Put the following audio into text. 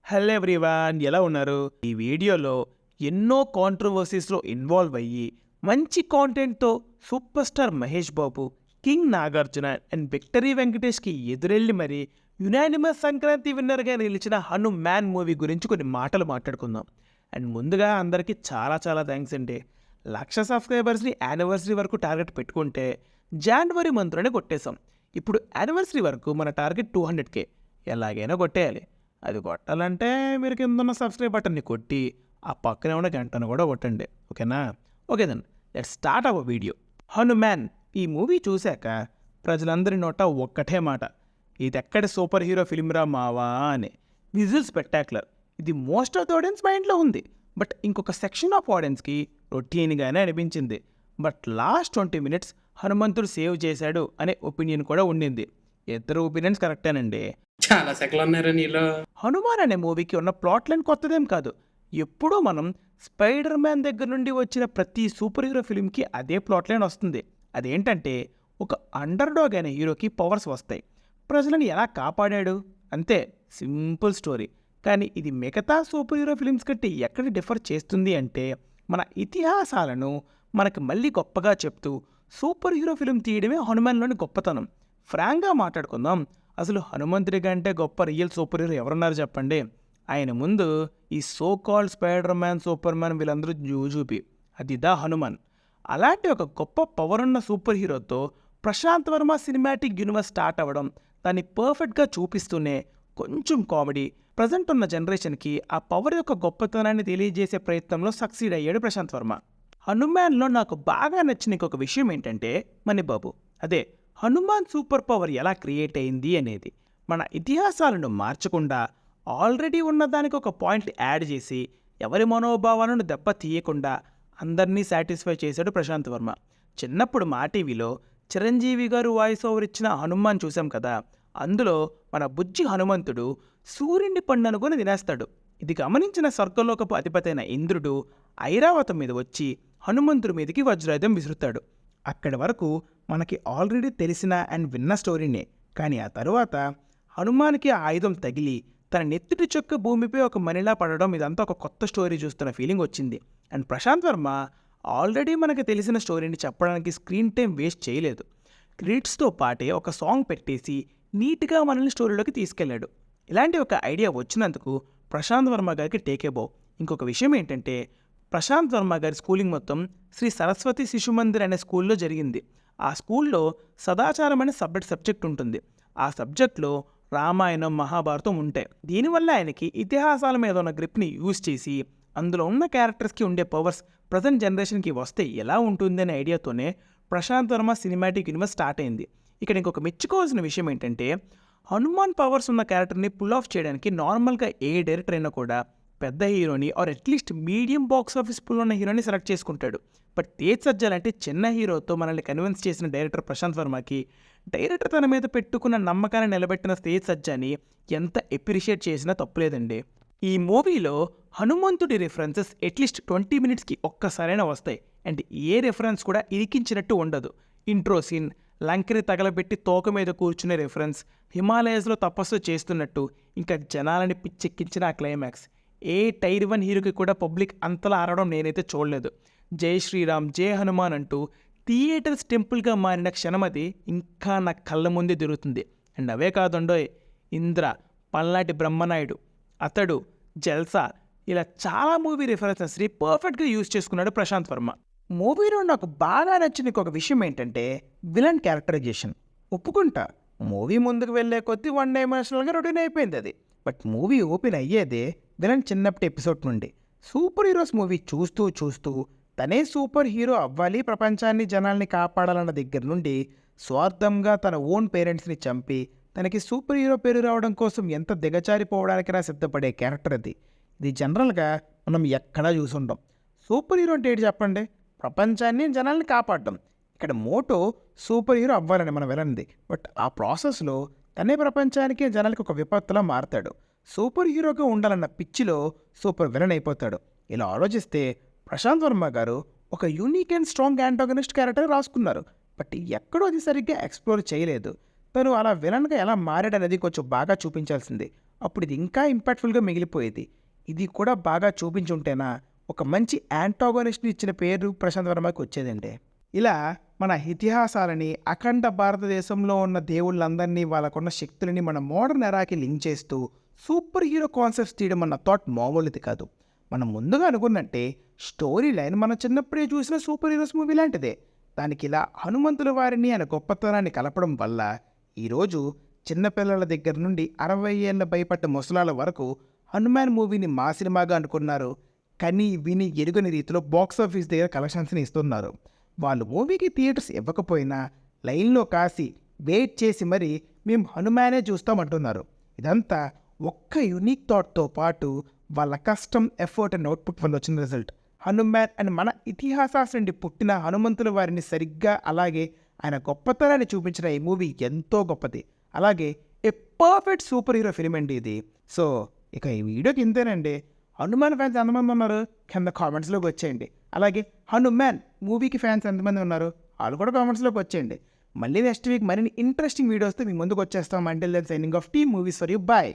Hello everyone, ఎలా ఉన్నారు? ఈ వీడియోలో ఎన్నో కాంట్రవర్సీస్లో ఇన్వాల్వ్ అయ్యి మంచి కాంటెంట్తో super star Mahesh Babu, king Nagarjuna and victory వెంకటేష్కి ఎదురెళ్ళి మరి యునానిమస్ సంక్రాంతి విన్నర్గా నిలిచిన హనుమాన్ మూవీ గురించి కొన్ని మాటలు మాట్లాడుకుందాం. అండ్ ముందుగా అందరికీ చాలా చాలా థ్యాంక్స్ అండి. 1,00,000 సబ్స్క్రైబర్స్ని యానివర్సరీ వరకు టార్గెట్ పెట్టుకుంటే జనవరి మంత్లోనే కొట్టేశాం. ఇప్పుడు యానివర్సరీ వరకు మన టార్గెట్ 200K ఎలాగైనా కొట్టేయాలి. అది కొట్టాలంటే మీరు కింద ఉన్న సబ్స్క్రైబ్ బటన్ని కొట్టి ఆ పక్కనే ఉన్న గంటను కూడా కొట్టండి. ఓకేనా? Okay then let's start our video. Hanuman ఈ మూవీ చూశాక ప్రజలందరి నోట ఒక్కటే మాట, ఇది ఎక్కడ సూపర్ హీరో ఫిల్మ్రా మావా అని. Visual spectacular. ఇది మోస్ట్ ఆఫ్ ద ఆడియన్స్ మైండ్లో ఉంది. బట్ ఇంకొక సెక్షన్ ఆఫ్ ఆడియన్స్కి రొటీన్గానే అనిపించింది. బట్ లాస్ట్ 20 minutes హనుమంతుడు సేవ్ చేశాడు అనే ఒపీనియన్ కూడా ఉండింది. ఇద్దరు ఒపీనియన్స్ కరెక్టేనండి. చాలా సెకలు ఉన్నారు నీలో. హనుమాన్ అనే మూవీకి ఉన్న ప్లాట్ లైన్ కొత్తదేం కాదు. ఎప్పుడూ మనం స్పైడర్ మ్యాన్ దగ్గర నుండి వచ్చిన ప్రతి సూపర్ హీరో ఫిల్మ్కి అదే ప్లాట్ లైన్ వస్తుంది. అదేంటంటే ఒక అండర్ డాగ్ అనే హీరోకి పవర్స్ వస్తాయి, ప్రజలను ఎలా కాపాడాడు, అంతే. Simple story. కానీ ఇది మిగతా సూపర్ హీరో ఫిల్మ్స్ కంటే ఎక్కడ డిఫర్ చేస్తుంది అంటే మన ఇతిహాసాలను మనకి మళ్ళీ గొప్పగా చెప్తూ సూపర్ హీరో ఫిల్మ్ తీయడమే హనుమాన్లోని గొప్పతనం. ఫ్రాంక్గా మాట్లాడుకుందాం, అసలు హనుమంతుడి కంటే గొప్ప రియల్ సూపర్ హీరో ఎవరున్నారు చెప్పండి? ఆయన ముందు ఈ so called spider man, super man వీళ్ళందరూ జూజూపి. అది దా హనుమాన్. అలాంటి ఒక గొప్ప పవర్ ఉన్న సూపర్ హీరోతో Prashanth Varma cinematic universe start అవ్వడం, దాన్ని పర్ఫెక్ట్గా చూపిస్తూనే కొంచెం కామెడీ, ప్రజెంట్ ఉన్న జనరేషన్కి ఆ పవర్ యొక్క గొప్పతనాన్ని తెలియజేసే ప్రయత్నంలో సక్సీడ్ అయ్యాడు ప్రశాంత్ వర్మ. హనుమాన్లో నాకు బాగా నచ్చిన ఇంకొక విషయం ఏంటంటే మణిబాబు. అదే హనుమాన్ సూపర్ పవర్ ఎలా క్రియేట్ అయింది అనేది. మన ఇతిహాసాలను మార్చకుండా ఆల్రెడీ ఉన్నదానికి ఒక పాయింట్ యాడ్ చేసి ఎవరి మనోభావాలను దెబ్బ తీయకుండా అందరినీ సాటిస్ఫై చేశాడు ప్రశాంత్ వర్మ. చిన్నప్పుడు మా టీవీలో చిరంజీవి గారు వాయిస్ ఓవర్ ఇచ్చిన హనుమాన్ చూసాం కదా, అందులో మన బుజ్జి హనుమంతుడు సూర్యుడిని పండనుకొని తినేస్తాడు. ఇది గమనించిన స్వర్గలోకపు అధిపతైన ఇంద్రుడు ఐరావతం మీద వచ్చి హనుమంతుడి మీదకి వజ్రాయుధం విసురుతాడు. అక్కడి వరకు మనకి ఆల్రెడీ తెలిసిన అండ్ విన్న స్టోరీనే. కానీ ఆ తరువాత హనుమాన్కి ఆ ఆయుధం తగిలి తన నెత్తుటి చొక్క భూమిపై ఒక మనిలా పడడం, ఇదంతా ఒక కొత్త స్టోరీ చూస్తున్న ఫీలింగ్ వచ్చింది. అండ్ ప్రశాంత్ వర్మ ఆల్రెడీ మనకి తెలిసిన స్టోరీని చెప్పడానికి స్క్రీన్ టైం వేస్ట్ చేయలేదు. క్రెడిట్స్తో పాటే ఒక సాంగ్ పెట్టేసి నీట్గా మనల్ని స్టోరీలోకి తీసుకెళ్లాడు. ఇలాంటి ఒక ఐడియా వచ్చినందుకు ప్రశాంత్ వర్మ గారికి టేకేబో. ఇంకొక విషయం ఏంటంటే ప్రశాంత్ వర్మ గారి స్కూలింగ్ మొత్తం శ్రీ సరస్వతి శిశు మందిర్ అనే స్కూల్లో జరిగింది. ఆ స్కూల్లో సదాచారం అనే సబ్జెక్ట్ ఉంటుంది. ఆ సబ్జెక్ట్లో రామాయణం, మహాభారతం ఉంటాయి. దీనివల్ల ఆయనకి ఇతిహాసాల మీద ఉన్న గ్రిప్ని యూజ్ చేసి అందులో ఉన్న క్యారెక్టర్స్కి ఉండే పవర్స్ ప్రజెంట్ జనరేషన్కి వస్తే ఎలా ఉంటుంది అనే ఐడియాతోనే Prashanth Varma cinematic universe start అయింది. ఇక్కడ ఇంకొక మెచ్చుకోవాల్సిన విషయం ఏంటంటే హనుమాన్ పవర్స్ ఉన్న క్యారెక్టర్ని పుల్ ఆఫ్ చేయడానికి నార్మల్గా ఏ డైరెక్టర్ అయినా కూడా పెద్ద హీరోని or at least medium box office pull ఉన్న హీరోని సెలెక్ట్ చేసుకుంటాడు. బట్ తేజ్ సజ్జల్ అంటే చిన్న హీరోతో మనల్ని కన్విన్స్ చేసిన డైరెక్టర్ ప్రశాంత్ వర్మకి డైరెక్టర్ తన మీద పెట్టుకున్న నమ్మకాన్ని నిలబెట్టిన తేజ్ సజ్జాని ఎంత ఎప్రిషియేట్ చేసినా తప్పులేదండి. ఈ మూవీలో హనుమంతుడి రిఫరెన్సెస్ అట్లీస్ట్ 20 minutesకి ఒక్కసారైనా వస్తాయి. అండ్ ఏ రిఫరెన్స్ కూడా ఇరికించినట్టు ఉండదు. ఇంట్రో సీన్, లంకని తగలబెట్టి తోక మీద కూర్చునే రిఫరెన్స్, హిమాలయస్లో తపస్సు చేస్తున్నట్టు, ఇంకా జనాలని పిచ్చెక్కించిన ఆ క్లైమాక్స్. ఏ టైర్ 1 హీరోకి కూడా పబ్లిక్ అంతలా ఆడడం నేనైతే చూడలేదు. జై శ్రీరామ్, జై హనుమాన్ అంటూ థియేటర్స్ టెంపుల్గా మారిన క్షణమది ఇంకా నా కళ్ళ ముందే తిరుగుతుంది. అండ్ అవే కాదండోయ్, ఇంద్ర, పల్నాటి బ్రహ్మనాయుడు, అతడు, జల్సా, ఇలా చాలా మూవీ రిఫరెన్సెస్ని పర్ఫెక్ట్గా యూజ్ చేసుకున్నాడు ప్రశాంత్ వర్మ. మూవీలో నాకు బాగా నచ్చిన ఇంకొక విషయం ఏంటంటే విలన్ క్యారెక్టరైజేషన్. ఒప్పుకుంటా, మూవీ ముందుకు వెళ్ళే కొద్దీ వన్ డైమెన్షనల్గా రొటీన్ అయిపోయింది అది. బట్ మూవీ ఓపెన్ అయ్యేదే విలన్ చిన్నప్పటి ఎపిసోడ్ నుండి. సూపర్ హీరోస్ మూవీ చూస్తూ చూస్తూ తనే సూపర్ హీరో అవ్వాలి, ప్రపంచాన్ని జనాల్ని కాపాడాలన్న దగ్గర నుండి స్వార్థంగా తన ఓన్ పేరెంట్స్ని చంపి తనకి సూపర్ హీరో పేరు రావడం కోసం ఎంత దిగజారిపోవడానికైనా సిద్ధపడే క్యారెక్టర్ అది. ఇది జనరల్గా మనం ఎక్కడా చూసుంటాం. సూపర్ హీరో అంటే ఏంటి చెప్పండి? ప్రపంచాన్ని, జనాల్ని కాపాడడం. ఇక్కడ మోటో సూపర్ హీరో అవ్వాలని మనం వెళ్ళండి. బట్ ఆ ప్రాసెస్లో తనే ప్రపంచానికి, జనాలకి ఒక విపత్తులా మారతాడు. సూపర్ హీరోగా ఉండాలన్న పిచ్చిలో సూపర్ విలన్ అయిపోతాడు. ఇలా ఆలోచిస్తే ప్రశాంత్ వర్మ గారు ఒక unique and strong antagonist character రాసుకున్నారు. బట్ ఎక్కడో అది సరిగ్గా ఎక్స్ప్లోర్ చేయలేదు. తను అలా విలన్గా ఎలా మారాడనేది కొంచెం బాగా చూపించాల్సింది. అప్పుడు ఇది ఇంకా ఇంపాక్ట్ఫుల్గా మిగిలిపోయేది. ఇది కూడా బాగా చూపించుంటేనా ఒక మంచి యాంటాగోనిస్ట్ని ఇచ్చిన పేరు ప్రశాంత్ వర్మకి వచ్చేదండి. ఇలా మన ఇతిహాసాలని, అఖండ భారతదేశంలో ఉన్న దేవుళ్ళందరినీ, వాళ్ళకున్న శక్తులని మన మోడర్న్ ఎరాకి లింక్ చేస్తూ సూపర్ హీరో కాన్సెప్ట్స్ తీయడం అన్న థాట్ మామూలుది కాదు. మనం ముందుగా అనుకున్నట్టే స్టోరీ లైన్ మనం చిన్నప్పుడే చూసిన సూపర్ హీరోస్ మూవీ లాంటిదే. దానికి ఇలా హనుమంతుల వారిని ఆయన గొప్పతనాన్ని కలపడం వల్ల ఈరోజు చిన్నపిల్లల దగ్గర నుండి 60 ఏళ్ళ భయపడ్డ ముసలాల వరకు హనుమాన్ మూవీని మా సినిమాగా అనుకున్నారు. కని విని ఎరుగని రీతిలో బాక్సాఫీస్ దగ్గర కలెక్షన్స్ని ఇస్తున్నారు. వాళ్ళు మూవీకి థియేటర్స్ ఇవ్వకపోయినా లైన్లో కాసి వెయిట్ చేసి మరీ మేము హనుమానే చూస్తామంటున్నారు. ఇదంతా ఒక్క యూనిక్ థాట్తో పాటు వాళ్ళ కష్టం, ఎఫర్ట్ అండ్ అవుట్పుట్ వల్ల వచ్చిన రిజల్ట్. హనుమాన్ అండ్ మన ఇతిహాసాల నుండి పుట్టిన హనుమంతుల వారిని సరిగ్గా అలాగే ఆయన గొప్పతనాన్ని చూపించిన ఈ మూవీ ఎంతో గొప్పది. అలాగే a perfect super hero film అండి ఇది. సో ఇక ఈ వీడియోకి ఇంతేనండి. హనుమాన్ ఫ్యాన్స్ ఎంతమంది ఉన్నారు కింద కామెంట్స్లోకి వచ్చేయండి. అలాగే హనుమాన్ మూవీకి ఫ్యాన్స్ ఎంతమంది ఉన్నారు వాళ్ళు కూడా కామెంట్స్లోకి వచ్చేయండి. మళ్ళీ నెక్స్ట్ వీక్ మరిన్ని ఇంట్రెస్టింగ్ వీడియోస్తో మీ ముందుకు వచ్చేస్తాం. Until then signing off team movies for you. Bye.